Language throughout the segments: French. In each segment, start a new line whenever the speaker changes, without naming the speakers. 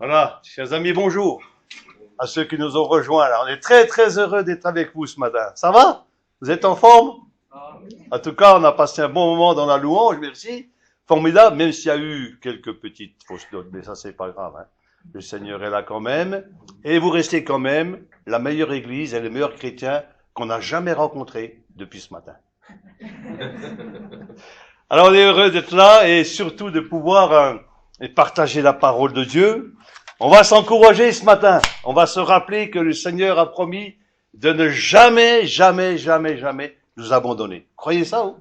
Voilà, chers amis, bonjour à ceux qui nous ont rejoints là. On est très très heureux d'être avec vous ce matin. Ça va? Vous êtes en forme? En tout cas, on a passé un bon moment dans la louange, merci. Formidable, même s'il y a eu quelques petites fausses notes, mais ça c'est pas grave. Hein. Le Seigneur est là quand même, et vous restez quand même la meilleure église et les meilleurs chrétiens qu'on n'a jamais rencontrés depuis ce matin. Alors on est heureux d'être là et surtout de pouvoir partager la parole de Dieu. On va s'encourager ce matin. On va se rappeler que le Seigneur a promis de ne jamais, jamais, jamais, jamais nous abandonner. Croyez ça, vous?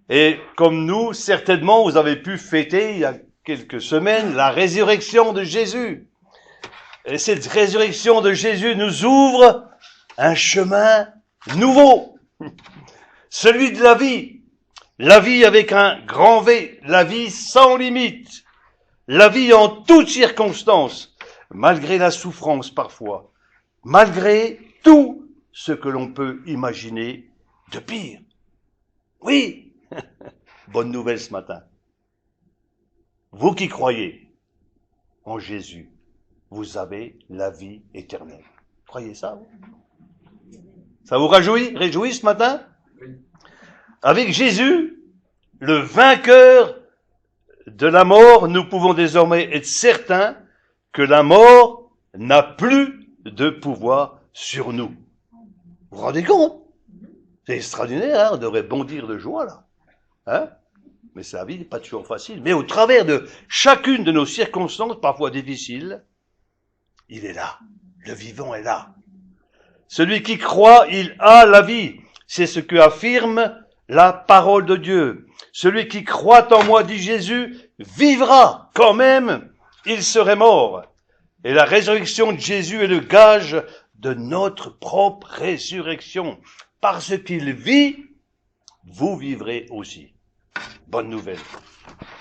Et comme nous, certainement, vous avez pu fêter il y a quelques semaines la résurrection de Jésus. Et cette résurrection de Jésus nous ouvre un chemin nouveau. Celui de la vie. La vie avec un grand V. La vie sans limite. La vie en toutes circonstances. Malgré la souffrance parfois. Malgré tout ce que l'on peut imaginer de pire. Oui. Bonne nouvelle ce matin. Vous qui croyez en Jésus, vous avez la vie éternelle. Croyez ça, vous? Ça vous réjouit ce matin? Avec Jésus, le vainqueur de la mort, nous pouvons désormais être certains que la mort n'a plus de pouvoir sur nous. Vous vous rendez compte? C'est extraordinaire, hein? On devrait bondir de joie là. Hein? Mais la vie n'est pas toujours facile. Mais au travers de chacune de nos circonstances, parfois difficiles, il est là. Le vivant est là. Celui qui croit, il a la vie. C'est ce que affirme la parole de Dieu. Celui qui croit en moi, dit Jésus, vivra quand même, il serait mort. Et la résurrection de Jésus est le gage de notre propre résurrection. Parce qu'il vit, vous vivrez aussi. Bonne nouvelle,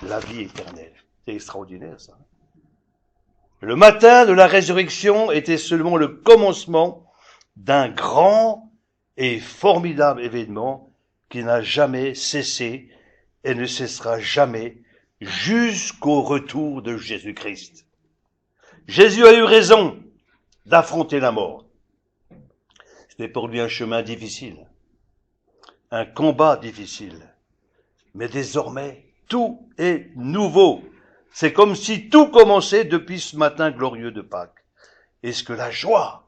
la vie éternelle. C'est extraordinaire ça. Le matin de la résurrection était seulement le commencement d'un grand et formidable événement qui n'a jamais cessé et ne cessera jamais jusqu'au retour de Jésus-Christ. Jésus a eu raison d'affronter la mort. C'était pour lui un chemin difficile, un combat difficile. Mais désormais, tout est nouveau. C'est comme si tout commençait depuis ce matin glorieux de Pâques. Est-ce que la joie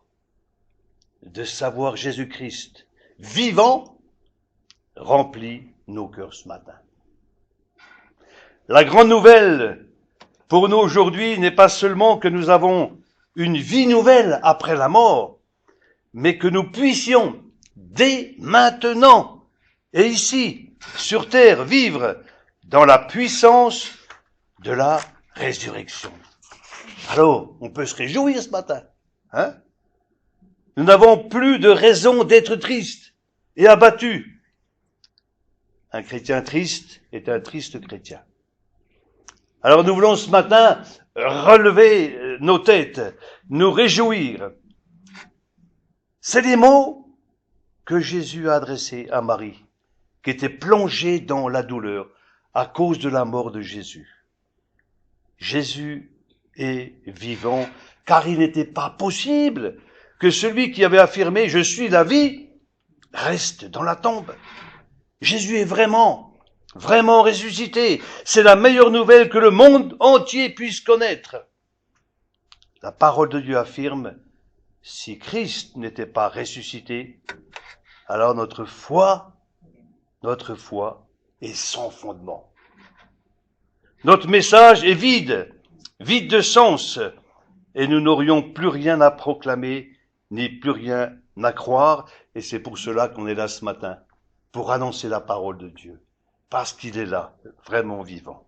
de savoir Jésus-Christ vivant remplit nos cœurs ce matin? La grande nouvelle pour nous aujourd'hui n'est pas seulement que nous avons une vie nouvelle après la mort, mais que nous puissions dès maintenant et ici, sur terre, vivre dans la puissance de la résurrection. Alors, on peut se réjouir ce matin, hein? Nous n'avons plus de raison d'être tristes et abattus. Un chrétien triste est un triste chrétien. Alors nous voulons ce matin relever nos têtes, nous réjouir. C'est les mots que Jésus a adressés à Marie, qui était plongée dans la douleur à cause de la mort de Jésus. Jésus est vivant, car il n'était pas possible que celui qui avait affirmé « Je suis la vie » reste dans la tombe. Jésus est vraiment ressuscité. C'est la meilleure nouvelle que le monde entier puisse connaître. La parole de Dieu affirme « Si Christ n'était pas ressuscité, alors notre foi est sans fondement. Notre message est vide de sens, et nous n'aurions plus rien à proclamer, ni plus rien à croire, et c'est pour cela qu'on est là ce matin, pour annoncer la parole de Dieu, parce qu'il est là, vraiment vivant.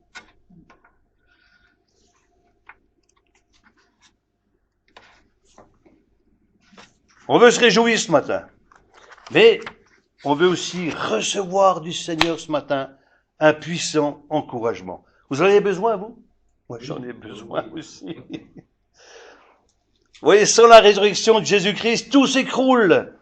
On veut se réjouir ce matin, mais on veut aussi recevoir du Seigneur ce matin un puissant encouragement. Vous en avez besoin, vous? Moi, j'en ai besoin aussi. Vous voyez, sans la résurrection de Jésus-Christ, tout s'écroule.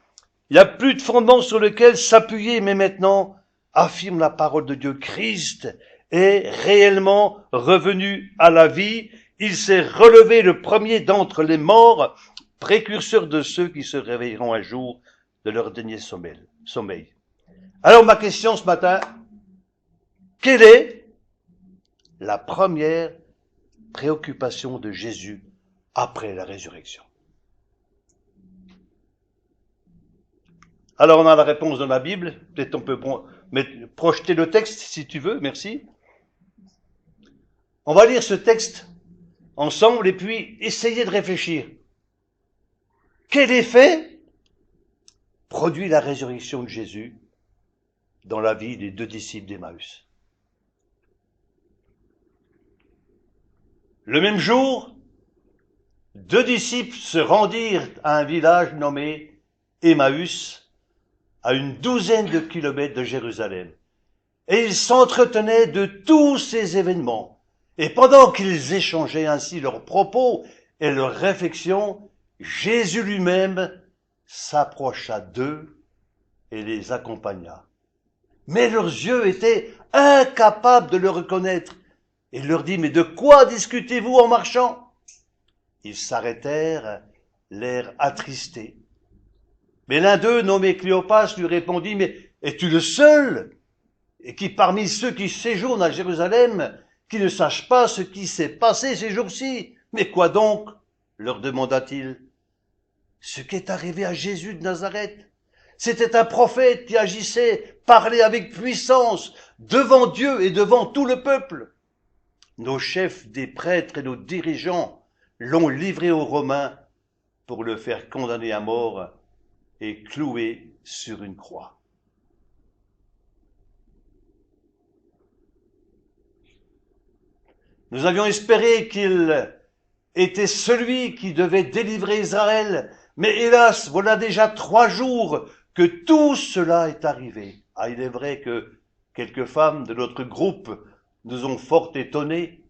Il n'y a plus de fondement sur lequel s'appuyer, mais maintenant, affirme la parole de Dieu, Christ est réellement revenu à la vie il s'est relevé le premier d'entre les morts, précurseur de ceux qui se réveilleront un jour de leur dernier sommeil. Alors ma question ce matin, quelle est la première préoccupation de Jésus après la résurrection? Alors on a la réponse dans la Bible, peut-être on peut projeter le texte si tu veux, merci. On va lire ce texte ensemble et puis essayer de réfléchir. Quel effet produit la résurrection de Jésus dans la vie des 2 disciples d'Emmaüs? Le même jour, 2 disciples se rendirent à un village nommé Emmaüs, à une 12aine de kilomètres de Jérusalem. Et ils s'entretenaient de tous ces événements. Et pendant qu'ils échangeaient ainsi leurs propos et leurs réflexions, Jésus lui-même s'approcha d'eux et les accompagna. Mais leurs yeux étaient incapables de le reconnaître. Et il leur dit, mais de quoi discutez-vous en marchant? Ils s'arrêtèrent, l'air attristé. Mais l'un d'eux, nommé Cléopas, lui répondit, mais es-tu le seul et qui parmi ceux qui séjournent à Jérusalem, qui ne sachent pas ce qui s'est passé ces jours-ci? Mais quoi donc? Leur demanda-t-il. Ce qui est arrivé à Jésus de Nazareth. C'était un prophète qui agissait, parlait avec puissance, devant Dieu et devant tout le peuple. Nos chefs des prêtres et nos dirigeants l'ont livré aux Romains pour le faire condamner à mort et cloué sur une croix. Nous avions espéré qu'il était celui qui devait délivrer Israël, mais hélas, voilà déjà 3 jours que tout cela est arrivé. Ah, il est vrai que quelques femmes de notre groupe nous ont fort étonnés.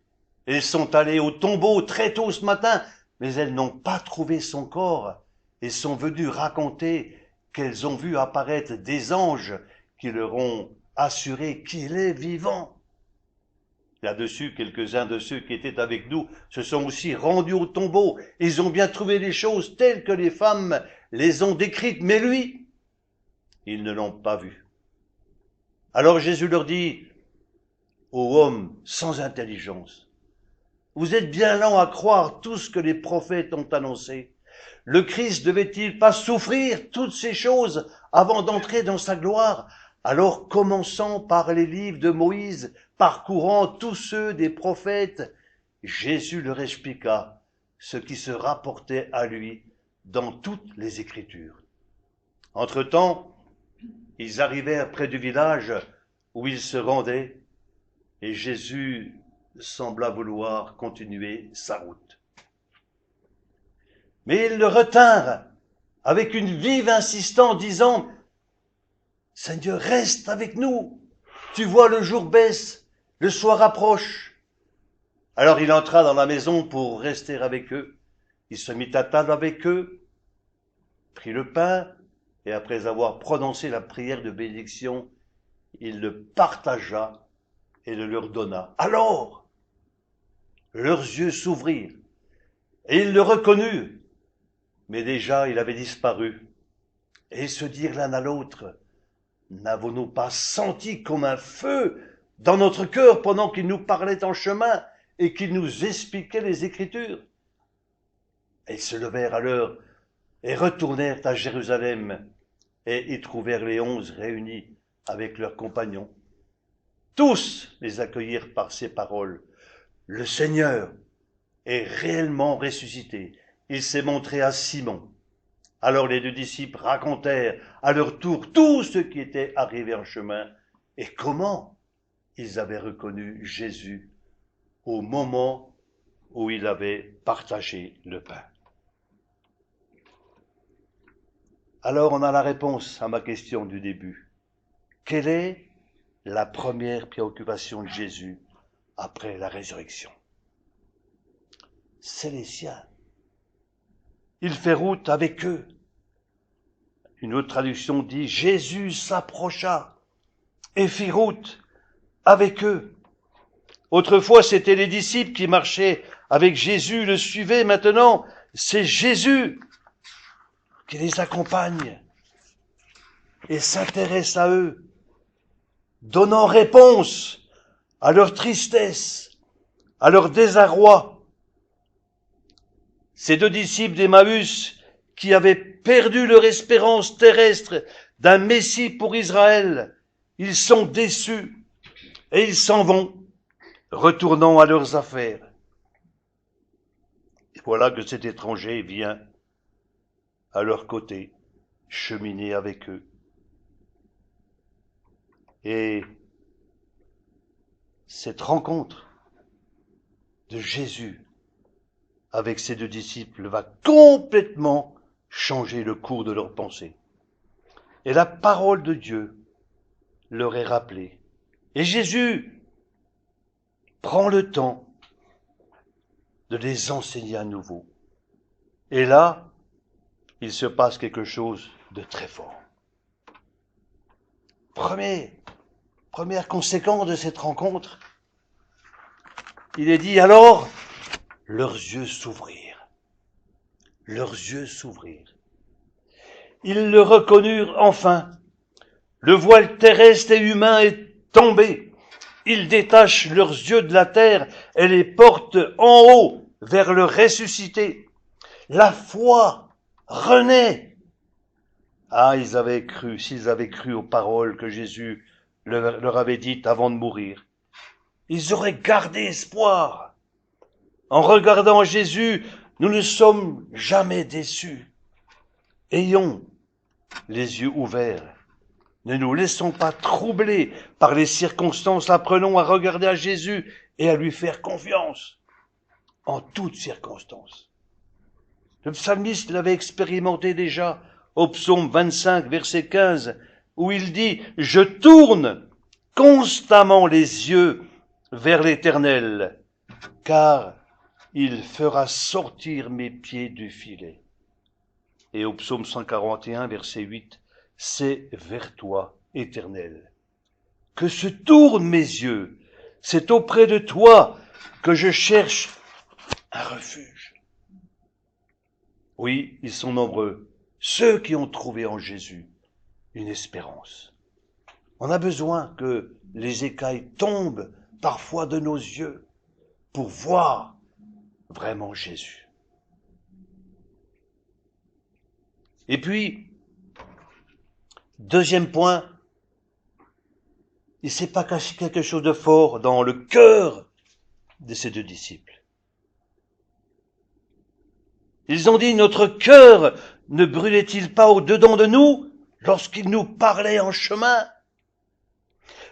Elles sont allées au tombeau très tôt ce matin, mais elles n'ont pas trouvé son corps et sont venues raconter qu'elles ont vu apparaître des anges qui leur ont assuré qu'il est vivant. Là-dessus, quelques-uns de ceux qui étaient avec nous se sont aussi rendus au tombeau. Ils ont bien trouvé les choses telles que les femmes les ont décrites, mais lui, ils ne l'ont pas vu. Alors Jésus leur dit, ô hommes sans intelligence, vous êtes bien lents à croire tout ce que les prophètes ont annoncé. Le Christ devait-il pas souffrir toutes ces choses avant d'entrer dans sa gloire? Alors, commençant par les livres de Moïse, parcourant tous ceux des prophètes, Jésus leur expliqua ce qui se rapportait à lui dans toutes les Écritures. Entre-temps, ils arrivèrent près du village où ils se rendaient, et Jésus sembla vouloir continuer sa route. Mais ils le retinrent avec une vive insistance, disant, « Seigneur, reste avec nous, tu vois le jour baisse, le soir approche. » Alors il entra dans la maison pour rester avec eux. Il se mit à table avec eux, prit le pain, et après avoir prononcé la prière de bénédiction, il le partagea et le leur donna. Alors, leurs yeux s'ouvrirent, et ils le reconnurent, mais déjà il avait disparu. Et ils se dirent l'un à l'autre, n'avons-nous pas senti comme un feu dans notre cœur pendant qu'il nous parlait en chemin et qu'il nous expliquait les Écritures? Et ils se levèrent alors et retournèrent à Jérusalem et y trouvèrent les 11 réunis avec leurs compagnons. Tous les accueillirent par ces paroles. Le Seigneur est réellement ressuscité. Il s'est montré à Simon. Alors les 2 disciples racontèrent à leur tour tout ce qui était arrivé en chemin et comment ils avaient reconnu Jésus au moment où il avait partagé le pain. Alors on a la réponse à ma question du début. Quelle est la première préoccupation de Jésus après la résurrection? C'est les siens. Il fait route avec eux. Une autre traduction dit, Jésus s'approcha et fit route avec eux. Autrefois, c'était les disciples qui marchaient avec Jésus, le suivaient. Maintenant, c'est Jésus qui les accompagne et s'intéresse à eux, donnant réponse à leur tristesse, à leur désarroi. Ces deux disciples d'Emmaüs qui avaient perdu leur espérance terrestre d'un Messie pour Israël, ils sont déçus et ils s'en vont, retournant à leurs affaires. Et voilà que cet étranger vient à leur côté, cheminer avec eux. Et cette rencontre de Jésus avec ses deux disciples va complètement changer le cours de leurs pensées. Et la parole de Dieu leur est rappelée. Et Jésus prend le temps de les enseigner à nouveau. Et là, il se passe quelque chose de très fort. Première conséquence de cette rencontre, il est dit alors, leurs yeux s'ouvrirent. Leurs yeux s'ouvrirent. Ils le reconnurent enfin. Le voile terrestre et humain est tombé. Ils détachent leurs yeux de la terre et les portent en haut vers le ressuscité. La foi renaît. Ah, ils avaient cru, s'ils avaient cru aux paroles que Jésus leur avait dites avant de mourir, ils auraient gardé espoir. En regardant Jésus, nous ne sommes jamais déçus. Ayons les yeux ouverts. Ne nous laissons pas troubler par les circonstances. Apprenons à regarder à Jésus et à lui faire confiance en toutes circonstances. Le psalmiste l'avait expérimenté déjà au psaume 25, verset 15, où il dit « Je tourne constamment les yeux vers l'Éternel, car il fera sortir mes pieds du filet. » Et au psaume 141, verset 8, « C'est vers toi, Éternel, que se tournent mes yeux. C'est auprès de toi que je cherche un refuge. » Oui, ils sont nombreux, ceux qui ont trouvé en Jésus une espérance. On a besoin que les écailles tombent parfois de nos yeux pour voir vraiment Jésus. Et puis, deuxième point, il ne s'est pas caché quelque chose de fort dans le cœur de ces deux disciples. Ils ont dit, notre cœur ne brûlait-il pas au-dedans de nous lorsqu'il nous parlait en chemin?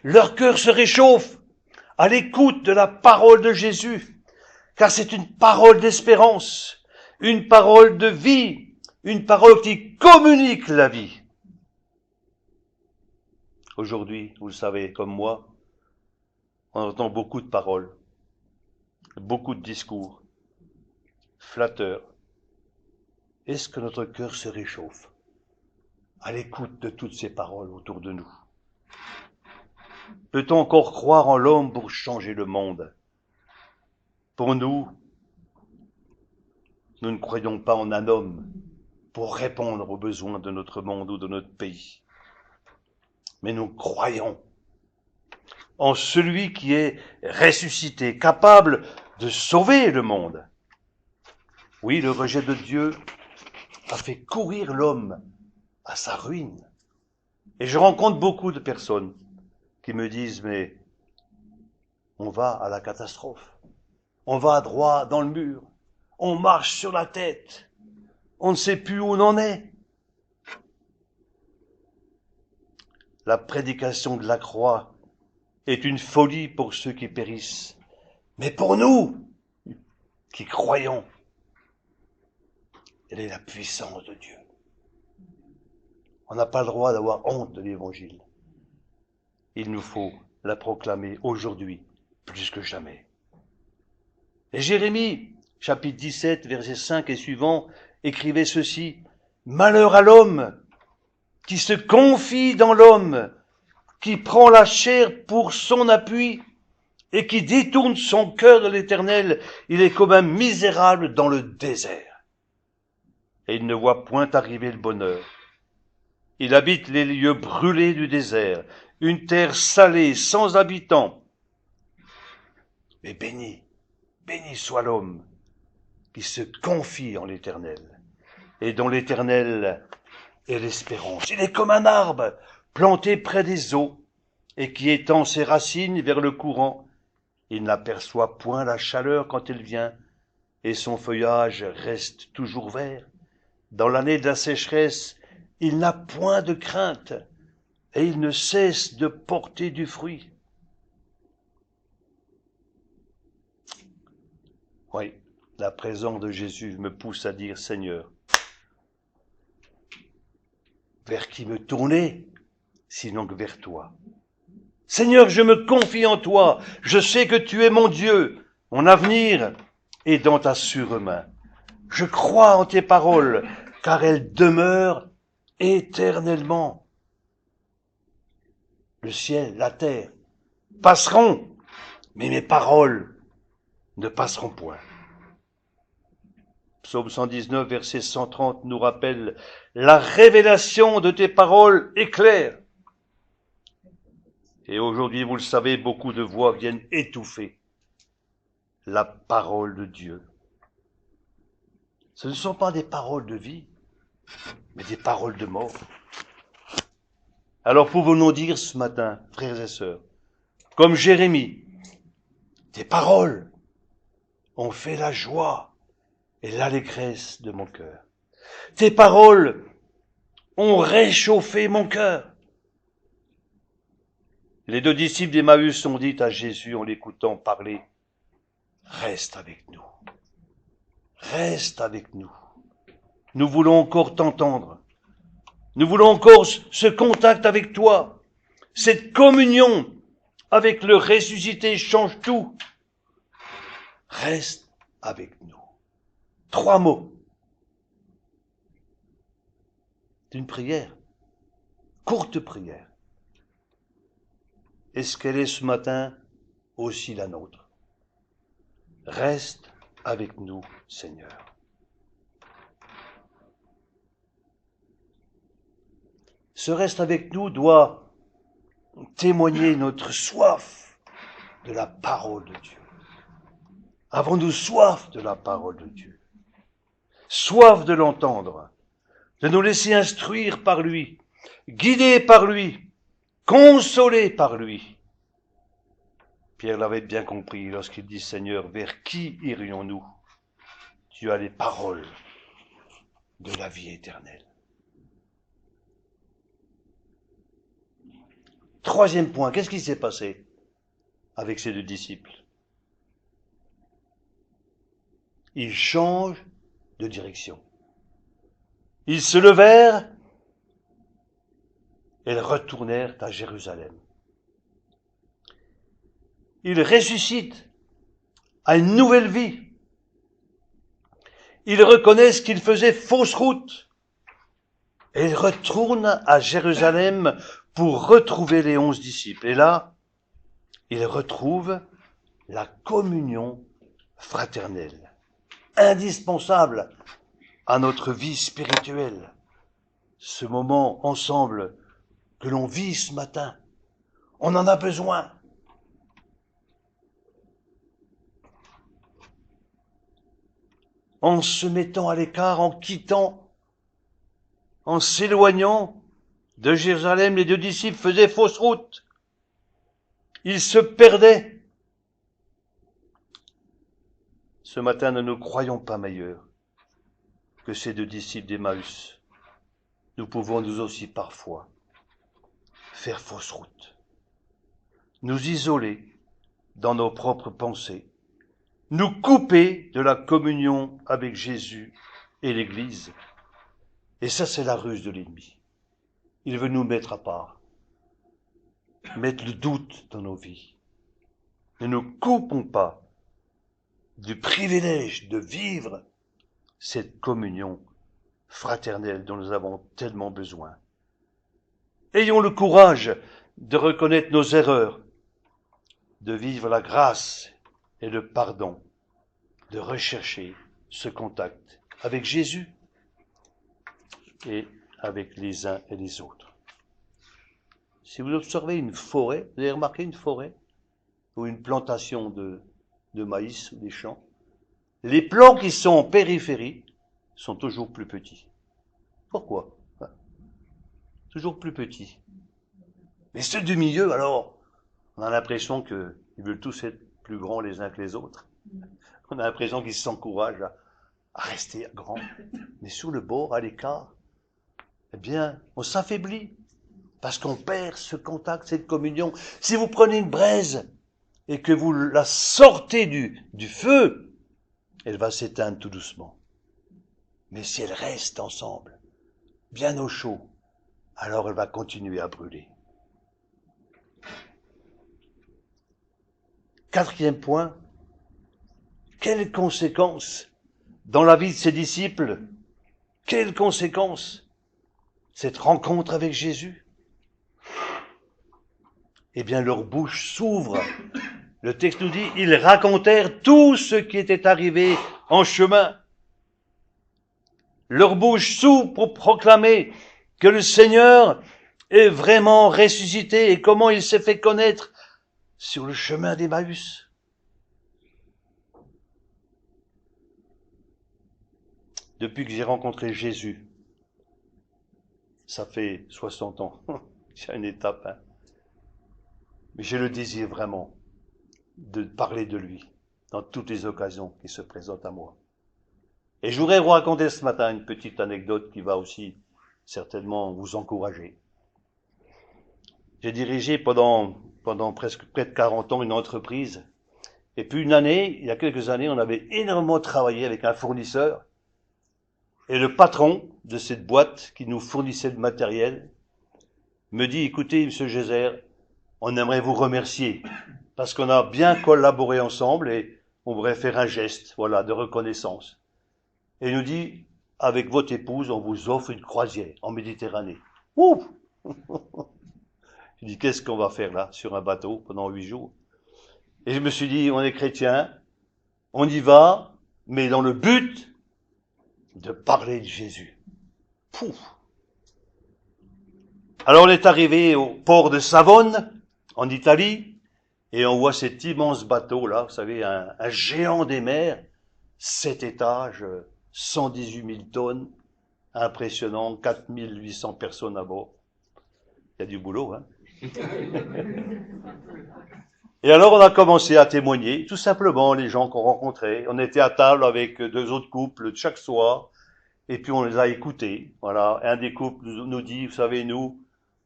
Leur cœur se réchauffe à l'écoute de la parole de Jésus, car c'est une parole d'espérance, une parole de vie, une parole qui communique la vie. Aujourd'hui, vous le savez comme moi, on entend beaucoup de paroles, beaucoup de discours flatteurs. Est-ce que notre cœur se réchauffe à l'écoute de toutes ces paroles autour de nous? Peut-on encore croire en l'homme pour changer le monde? Pour nous, nous ne croyons pas en un homme pour répondre aux besoins de notre monde ou de notre pays. Mais nous croyons en celui qui est ressuscité, capable de sauver le monde. Oui, le rejet de Dieu a fait courir l'homme à sa ruine. Et je rencontre beaucoup de personnes qui me disent, mais on va à la catastrophe, on va droit dans le mur, on marche sur la tête, on ne sait plus où on en est. La prédication de la croix est une folie pour ceux qui périssent, mais pour nous qui croyons, elle est la puissance de Dieu. On n'a pas le droit d'avoir honte de l'Évangile. Il nous faut la proclamer aujourd'hui, plus que jamais. Et Jérémie, chapitre 17, versets 5 et suivants, écrivait ceci, « Malheur à l'homme qui se confie dans l'homme, qui prend la chair pour son appui, et qui détourne son cœur de l'Éternel, il est comme un misérable dans le désert. Et il ne voit point arriver le bonheur. Il habite les lieux brûlés du désert, une terre salée, sans habitants. Mais béni soit l'homme qui se confie en l'Éternel, et dont l'Éternel est l'espérance. Il est comme un arbre planté près des eaux, et qui étend ses racines vers le courant. Il n'aperçoit point la chaleur quand elle vient, et son feuillage reste toujours vert. Dans l'année de la sécheresse, il n'a point de crainte, et il ne cesse de porter du fruit. Oui, la présence de Jésus me pousse à dire, Seigneur, vers qui me tourner, sinon que vers toi. Seigneur, je me confie en toi. Je sais que tu es mon Dieu. Mon avenir est dans ta sûre main. Je crois en tes paroles, car elles demeurent éternellement. Le ciel, la terre passeront, mais mes paroles ne passeront point. Psaume 119, verset 130 nous rappelle « La révélation de tes paroles est claire ». Et aujourd'hui, vous le savez, beaucoup de voix viennent étouffer la parole de Dieu. Ce ne sont pas des paroles de vie, mais des paroles de mort. Alors pouvons-nous dire ce matin, frères et sœurs, comme Jérémie, tes paroles ont fait la joie et l'allégresse de mon cœur. Tes paroles ont réchauffé mon cœur. Les deux disciples d'Emmaüs ont dit à Jésus en l'écoutant parler, reste avec nous. Reste avec nous. Nous voulons encore t'entendre. Nous voulons encore ce contact avec toi. Cette communion avec le ressuscité change tout. Reste avec nous. 3 mots. D'une prière. Courte prière. Est-ce qu'elle est ce matin aussi la nôtre? Reste avec nous, Seigneur. Ce reste avec nous doit témoigner notre soif de la parole de Dieu. Avons-nous soif de la parole de Dieu? Soif de l'entendre, de nous laisser instruire par lui, guider par lui, consolé par lui. Pierre l'avait bien compris lorsqu'il dit, Seigneur, vers qui irions-nous? Tu as les paroles de la vie éternelle. 3e point, qu'est-ce qui s'est passé avec ces 2 disciples? Ils changent de direction. Ils se levèrent et retournèrent à Jérusalem. Ils ressuscitent à une nouvelle vie. Ils reconnaissent qu'ils faisaient fausse route. Et ils retournent à Jérusalem pour retrouver les 11 disciples. Et là, ils retrouvent la communion fraternelle, indispensable à notre vie spirituelle. Ce moment ensemble que l'on vit ce matin, on en a besoin. En se mettant à l'écart, en quittant, en s'éloignant de Jérusalem, les 2 disciples faisaient fausse route. Ils se perdaient. Ce matin, ne nous croyons pas meilleurs que ces 2 disciples d'Emmaüs. Nous pouvons nous aussi parfois faire fausse route, nous isoler dans nos propres pensées, nous couper de la communion avec Jésus et l'Église. Et ça, c'est la ruse de l'ennemi. Il veut nous mettre à part, mettre le doute dans nos vies. Ne nous coupons pas du privilège de vivre cette communion fraternelle dont nous avons tellement besoin. Ayons le courage de reconnaître nos erreurs, de vivre la grâce et le pardon, de rechercher ce contact avec Jésus et avec les uns et les autres. Si vous observez une forêt, vous avez remarqué une forêt ou une plantation de maïs ou des champs, les plants qui sont en périphérie sont toujours plus petits. Pourquoi? Toujours plus petits. Mais ceux du milieu, alors, on a l'impression qu'ils veulent tous être plus grands les uns que les autres. On a l'impression qu'ils s'encouragent à rester grands. Mais sur le bord, à l'écart, eh bien, on s'affaiblit. Parce qu'on perd ce contact, cette communion. Si vous prenez une braise et que vous la sortez du feu, elle va s'éteindre tout doucement. Mais si elle reste ensemble, bien au chaud, alors elle va continuer à brûler. Quatrième point, quelles conséquences dans la vie de ses disciples? Quelles conséquences cette rencontre avec Jésus? Eh bien, leur bouche s'ouvre. Le texte nous dit, ils racontèrent tout ce qui était arrivé en chemin. Leur bouche s'ouvre pour proclamer que le Seigneur est vraiment ressuscité et comment il s'est fait connaître sur le chemin d'Emmaüs. Depuis que j'ai rencontré Jésus, ça fait 60 ans, c'est une étape, hein. Mais j'ai le désir vraiment de parler de lui dans toutes les occasions qui se présentent à moi. Et je voudrais vous raconter ce matin une petite anecdote qui va aussi certainement vous encourager. J'ai dirigé pendant presque près de 40 ans une entreprise. Et puis une année, il y a quelques années, on avait énormément travaillé avec un fournisseur. Et le patron de cette boîte qui nous fournissait le matériel me dit, écoutez, monsieur Gézer, on aimerait vous remercier parce qu'on a bien collaboré ensemble et on voudrait faire un geste, voilà, de reconnaissance. Et il nous dit, avec votre épouse, on vous offre une croisière en Méditerranée. Ouh. Je dis, qu'est-ce qu'on va faire là, sur un bateau, pendant 8 jours? Et je me suis dit, on est chrétien, on y va, mais dans le but de parler de Jésus. Pouf. Alors on est arrivé au port de Savone, en Italie, et on voit cet immense bateau là, vous savez, un géant des mers, 7 étages, 118 000 tonnes, impressionnant, 4800 personnes à bord. Il y a du boulot, hein. Et alors on a commencé à témoigner, tout simplement, les gens qu'on rencontrait. On était à table avec 2 autres couples chaque soir, et puis on les a écoutés. Voilà, un des couples nous dit, vous savez, nous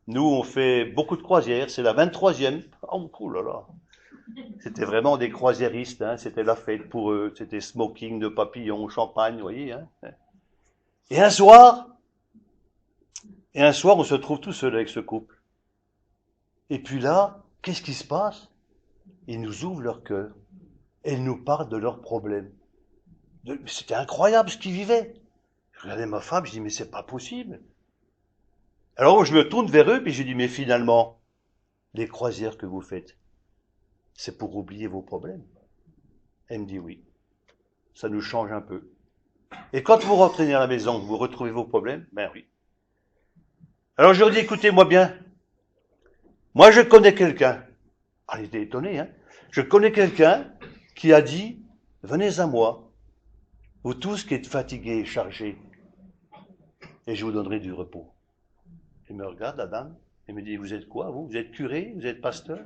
on fait beaucoup de croisières, c'est la 23e. Oh là là. C'était vraiment des croisiéristes, hein. C'était la fête pour eux, c'était smoking de papillons, champagne, vous voyez, hein. Et un soir, on se trouve tout seul avec ce couple. Et puis là, qu'est-ce qui se passe? Ils nous ouvrent leur cœur et ils nous parlent de leurs problèmes. C'était incroyable ce qu'ils vivaient. Je regardais ma femme, je dis, mais c'est pas possible. Alors je me tourne vers eux, puis je dis, mais finalement, les croisières que vous faites, c'est pour oublier vos problèmes. Elle me dit oui. Ça nous change un peu. Et quand vous rentrez à la maison, vous retrouvez vos problèmes? Ben oui. Alors je leur dis, écoutez-moi bien. Moi, je connais quelqu'un. Ah, il était étonné, hein. Je connais quelqu'un qui a dit, venez à moi, vous tous qui êtes fatigués et chargés, et je vous donnerai du repos. Il me regarde, la dame, et me dit, vous êtes quoi, vous? Vous êtes curé? Vous êtes pasteur?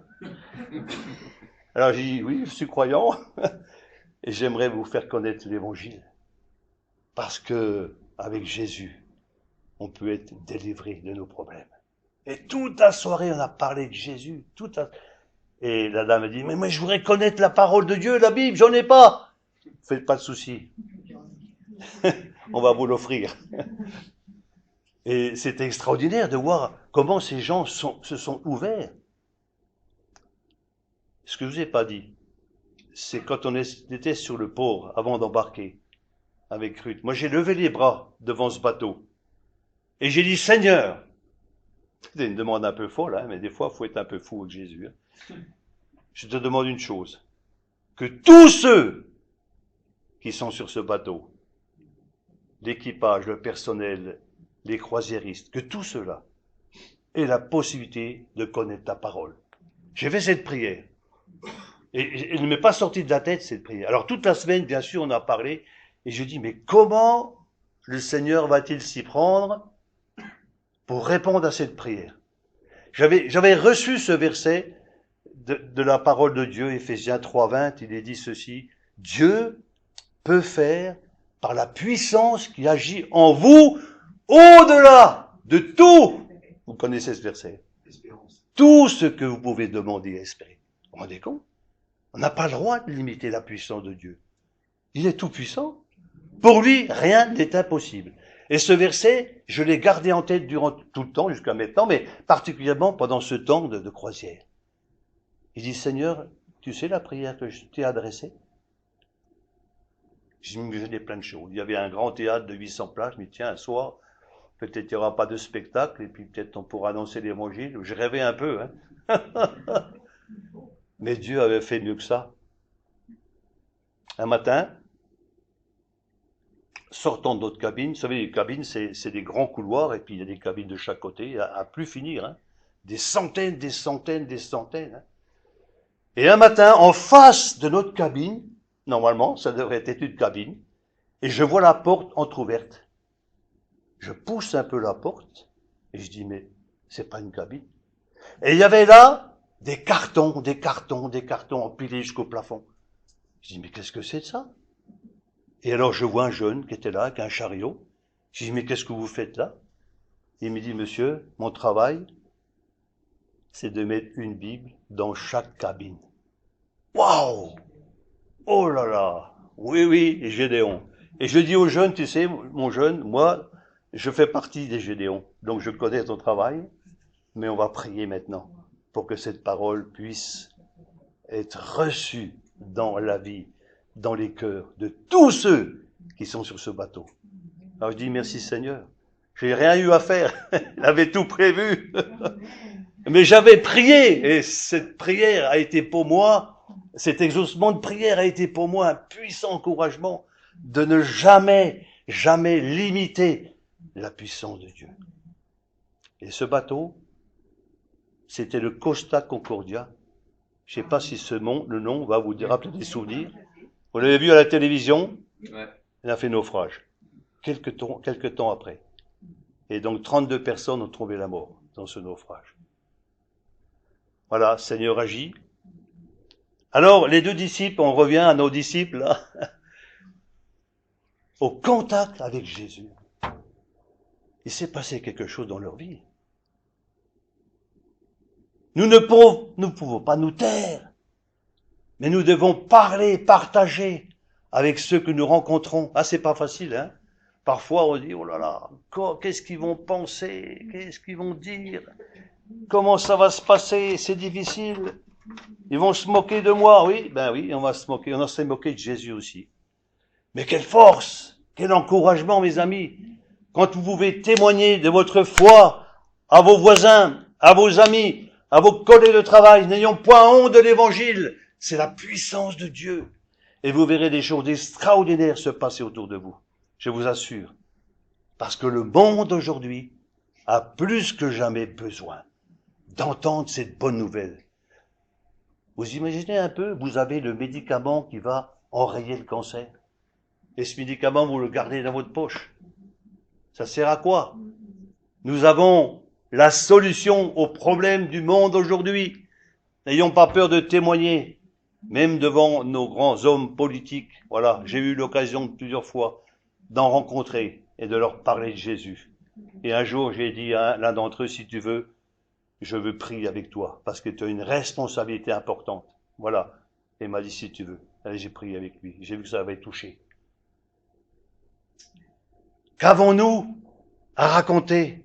Alors j'ai dit, oui, je suis croyant, et j'aimerais vous faire connaître l'évangile. Parce que, avec Jésus, on peut être délivré de nos problèmes. Et toute la soirée, on a parlé de Jésus. Et la dame a dit, mais moi, je voudrais connaître la parole de Dieu, la Bible, j'en ai pas. Faites pas de soucis. On va vous l'offrir. Et c'est extraordinaire de voir comment ces gens se sont ouverts. Ce que je vous ai pas dit, c'est quand on était sur le port, avant d'embarquer, avec Ruth. Moi, j'ai levé les bras devant ce bateau. Et j'ai dit, Seigneur, c'est une demande un peu folle, hein, mais des fois, il faut être un peu fou avec Jésus. Hein. je te demande une chose, que tous ceux qui sont sur ce bateau, l'équipage, le personnel, les croisiéristes, que tous ceux-là aient la possibilité de connaître ta parole. J'ai fait cette prière. Et elle ne m'est pas sortie de la tête, cette prière. Alors toute la semaine, bien sûr, on a parlé, et je dis, mais comment le Seigneur va-t-il s'y prendre pour répondre à cette prière? J'avais reçu ce verset de la parole de Dieu, Éphésiens 3:20, il est dit ceci, Dieu peut faire par la puissance qui agit en vous, au-delà de tout. Vous connaissez ce verset. Tout ce que vous pouvez demander et espérer. Vous vous rendez compte? On n'a pas le droit de limiter la puissance de Dieu. Il est tout puissant. Pour lui, rien n'est impossible. Et ce verset, je l'ai gardé en tête durant tout le temps, jusqu'à maintenant, mais particulièrement pendant ce temps de croisière. Il dit, Seigneur, tu sais la prière que je t'ai adressée? Je m'imaginais plein de choses. Il y avait un grand théâtre de 800 places, je me dis, tiens, un soir, peut-être il n'y aura pas de spectacle, et puis peut-être on pourra annoncer l'évangile. Je rêvais un peu, hein. Mais Dieu avait fait mieux que ça. Un matin, sortant de notre cabine, vous savez, les cabines, c'est des grands couloirs, et puis il y a des cabines de chaque côté, à plus finir, hein. Des centaines, des centaines, des centaines. Hein. Et un matin, en face de notre cabine, normalement, ça devrait être une cabine, et je vois la porte entrouverte. Je pousse un peu la porte, et je dis, mais c'est pas une cabine. Et il y avait là des cartons empilés jusqu'au plafond. Je dis, mais qu'est-ce que c'est de ça? Et alors je vois un jeune qui était là, avec un chariot. Je dis, mais qu'est-ce que vous faites là? Il me dit, monsieur, mon travail, c'est de mettre une Bible dans chaque cabine. Waouh! Oh là là! Oui, Gédéon. Et je dis aux jeunes, tu sais, mon jeune, moi, je fais partie des Gédéons. Donc je connais ton travail, mais on va prier maintenant pour que cette parole puisse être reçue dans la vie, dans les cœurs de tous ceux qui sont sur ce bateau. Alors je dis merci Seigneur. J'ai rien eu à faire. Il avait tout prévu. Mais j'avais prié et cette prière a été pour moi, cet exaucement de prière a été pour moi un puissant encouragement de ne jamais limiter la puissance de Dieu. Et ce bateau, c'était le Costa Concordia. Je ne sais pas si le nom va vous rappeler des souvenirs. Vous l'avez vu à la télévision? Ouais. Il a fait naufrage. Quelques temps après. Et donc 32 personnes ont trouvé la mort dans ce naufrage. Voilà, Seigneur agit. Alors, les deux disciples, on revient à nos disciples, là, au contact avec Jésus. Il s'est passé quelque chose dans leur vie. Nous ne pouvons pas nous taire, mais nous devons parler, partager avec ceux que nous rencontrons. Ah, c'est pas facile, hein? Parfois, on dit, oh là là, qu'est-ce qu'ils vont penser? Qu'est-ce qu'ils vont dire? Comment ça va se passer? C'est difficile. Ils vont se moquer de moi. Oui, ben oui, on va se moquer. On s'est moqué de Jésus aussi. Mais quelle force! Quel encouragement, mes amis! Quand vous pouvez témoigner de votre foi à vos voisins, à vos amis, à vos collègues de travail, n'ayons point honte de l'évangile. C'est la puissance de Dieu. Et vous verrez des choses extraordinaires se passer autour de vous. Je vous assure. Parce que le monde aujourd'hui a plus que jamais besoin d'entendre cette bonne nouvelle. Vous imaginez un peu, vous avez le médicament qui va enrayer le cancer. Et ce médicament, vous le gardez dans votre poche. Ça sert à quoi? Nous avons la solution aux problèmes du monde aujourd'hui. N'ayons pas peur de témoigner, même devant nos grands hommes politiques. Voilà, j'ai eu l'occasion plusieurs fois d'en rencontrer et de leur parler de Jésus. Et un jour, j'ai dit à l'un d'entre eux, si tu veux, je veux prier avec toi, parce que tu as une responsabilité importante. Voilà. Et il m'a dit, si tu veux. Allez, j'ai prié avec lui. J'ai vu que ça avait touché. Qu'avons-nous à raconter?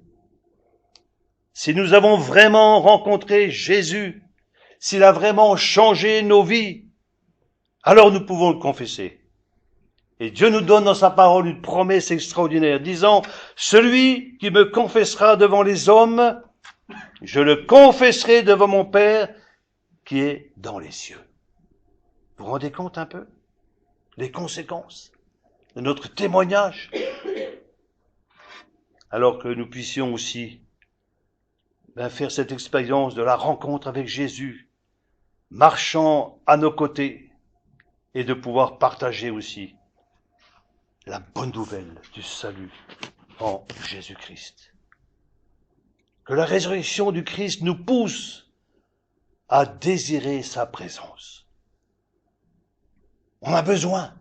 Si nous avons vraiment rencontré Jésus, s'il a vraiment changé nos vies, alors nous pouvons le confesser. Et Dieu nous donne dans sa parole une promesse extraordinaire, disant, celui qui me confessera devant les hommes, je le confesserai devant mon Père qui est dans les cieux. Vous vous rendez compte un peu les conséquences de notre témoignage? Alors que nous puissions aussi faire cette expérience de la rencontre avec Jésus, marchant à nos côtés, et de pouvoir partager aussi la bonne nouvelle du salut en Jésus-Christ. Que la résurrection du Christ nous pousse à désirer sa présence. On a besoin,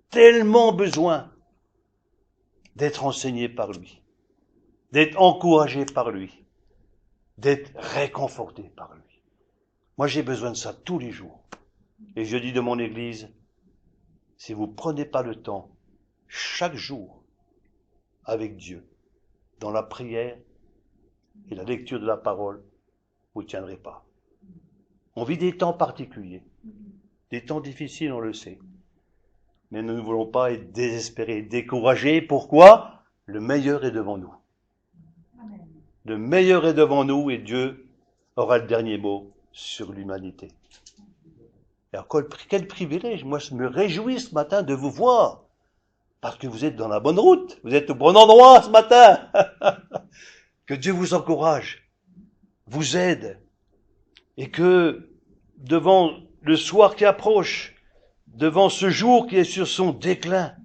tellement besoin, d'être enseigné par lui, d'être encouragé par lui, d'être réconforté par lui. Moi, j'ai besoin de ça tous les jours. Et je dis de mon Église, si vous prenez pas le temps, chaque jour, avec Dieu, dans la prière et la lecture de la parole, vous ne tiendrez pas. On vit des temps particuliers, des temps difficiles, on le sait. Mais nous ne voulons pas être désespérés, découragés. Pourquoi? Le meilleur est devant nous. Amen. Le meilleur est devant nous et Dieu aura le dernier mot sur l'humanité. Et encore, quel privilège! Moi, je me réjouis ce matin de vous voir. Parce que vous êtes dans la bonne route. Vous êtes au bon endroit ce matin. Que Dieu vous encourage, vous aide. Et que, devant le soir qui approche, devant ce jour qui est sur son déclin,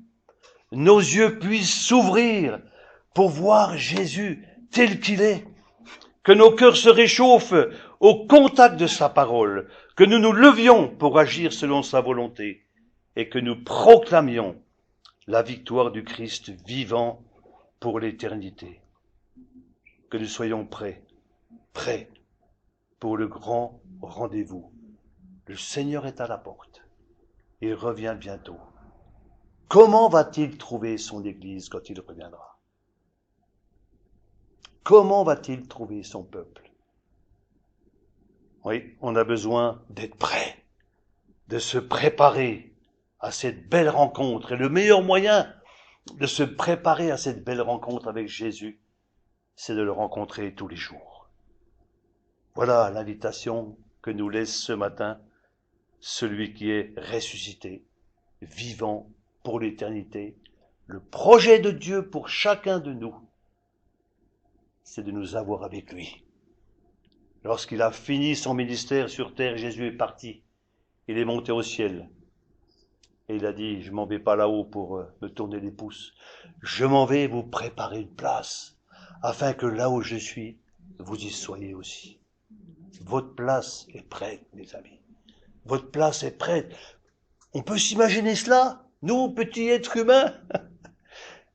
nos yeux puissent s'ouvrir pour voir Jésus tel qu'il est. Que nos cœurs se réchauffent au contact de sa parole, que nous nous levions pour agir selon sa volonté et que nous proclamions la victoire du Christ vivant pour l'éternité. Que nous soyons prêts pour le grand rendez-vous. Le Seigneur est à la porte. Il revient bientôt. Comment va-t-il trouver son Église quand il reviendra? Comment va-t-il trouver son peuple? Oui, on a besoin d'être prêt, de se préparer à cette belle rencontre. Et le meilleur moyen de se préparer à cette belle rencontre avec Jésus, c'est de le rencontrer tous les jours. Voilà l'invitation que nous laisse ce matin celui qui est ressuscité, vivant pour l'éternité. Le projet de Dieu pour chacun de nous, c'est de nous avoir avec lui. Lorsqu'il a fini son ministère sur terre, Jésus est parti. Il est monté au ciel. Et il a dit, je m'en vais pas là-haut pour me tourner les pouces. Je m'en vais vous préparer une place, afin que là où je suis, vous y soyez aussi. Votre place est prête, mes amis. Votre place est prête. On peut s'imaginer cela, nous, petits êtres humains.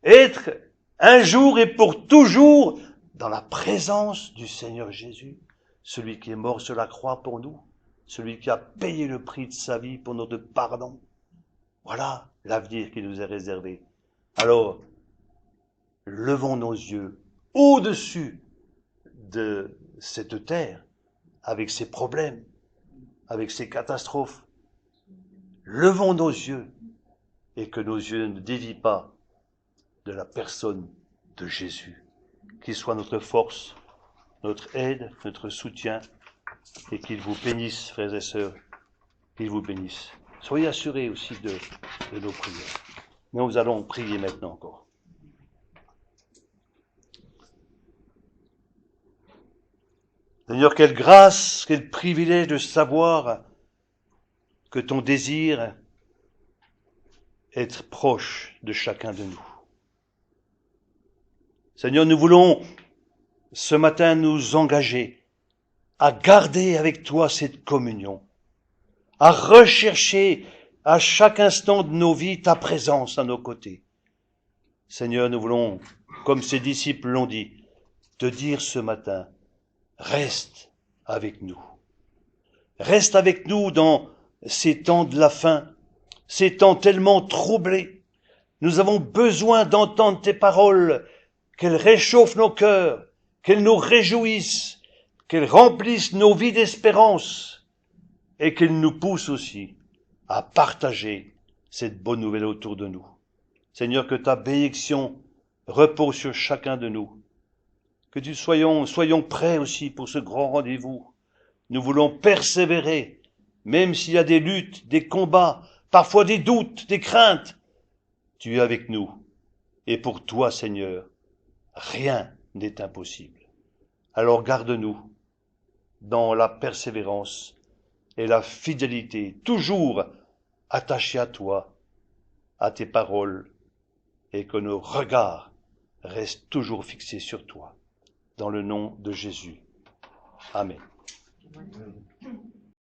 Être un jour et pour toujours dans la présence du Seigneur Jésus, celui qui est mort sur la croix pour nous, celui qui a payé le prix de sa vie pour notre pardon. Voilà l'avenir qui nous est réservé. Alors, levons nos yeux au-dessus de cette terre, avec ses problèmes, avec ses catastrophes. Levons nos yeux et que nos yeux ne dévient pas de la personne de Jésus, qu'il soit notre force, notre aide, notre soutien, et qu'il vous bénisse, frères et sœurs, qu'il vous bénisse. Soyez assurés aussi de nos prières. Mais nous allons prier maintenant encore. Seigneur, quelle grâce, quel privilège de savoir que ton désir est être proche de chacun de nous. Seigneur, nous voulons ce matin nous engager à garder avec toi cette communion, à rechercher à chaque instant de nos vies ta présence à nos côtés. Seigneur, nous voulons, comme ces disciples l'ont dit, te dire ce matin, reste avec nous. Reste avec nous dans ces temps de la fin, ces temps tellement troublés. Nous avons besoin d'entendre tes paroles, qu'elles réchauffent nos cœurs, qu'elles nous réjouissent, qu'elles remplissent nos vies d'espérance et qu'elles nous poussent aussi à partager cette bonne nouvelle autour de nous. Seigneur, que ta bénédiction repose sur chacun de nous. Que soyons prêts aussi pour ce grand rendez-vous. Nous voulons persévérer, même s'il y a des luttes, des combats, parfois des doutes, des craintes. Tu es avec nous. Et pour toi, Seigneur, rien n'est impossible. Alors garde-nous dans la persévérance et la fidélité, toujours attachés à toi, à tes paroles, et que nos regards restent toujours fixés sur toi. Dans le nom de Jésus. Amen.